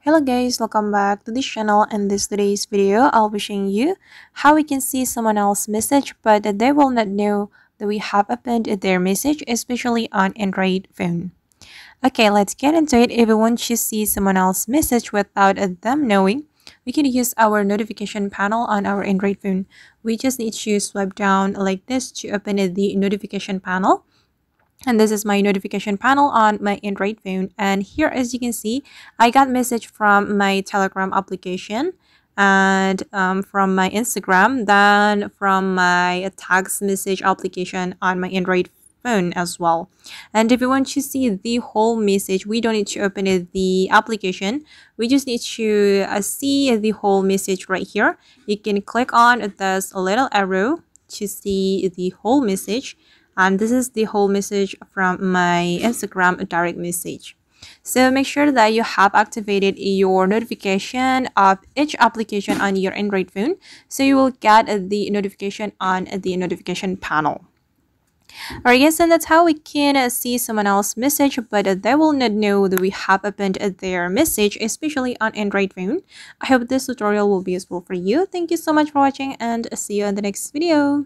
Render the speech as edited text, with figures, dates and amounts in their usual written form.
Hello guys, welcome back to this channel. In today's video, I'll be showing you how we can see someone else's message but they will not know that we have opened their message, especially on Android phone. Okay, let's get into it. If we want to see someone else's message without them knowing, we can use our notification panel on our Android phone. We just need to swipe down like this to open the notification panel. And this is my notification panel on my Android phone. And here, as you can see, I got message from my Telegram application and from my Instagram, then from my text message application on my Android phone as well. And if you want to see the whole message, we don't need to open the application. We just need to see the whole message right here. You can click on this little arrow to see the whole message. And this is the whole message from my Instagram direct message. So make sure that you have activated your notification of each application on your Android phone, so you will get the notification on the notification panel. Alright guys, and that's how we can see someone else's message but they will not know that we have opened their message, especially on Android phone. I hope this tutorial will be useful for you. Thank you so much for watching and see you in the next video.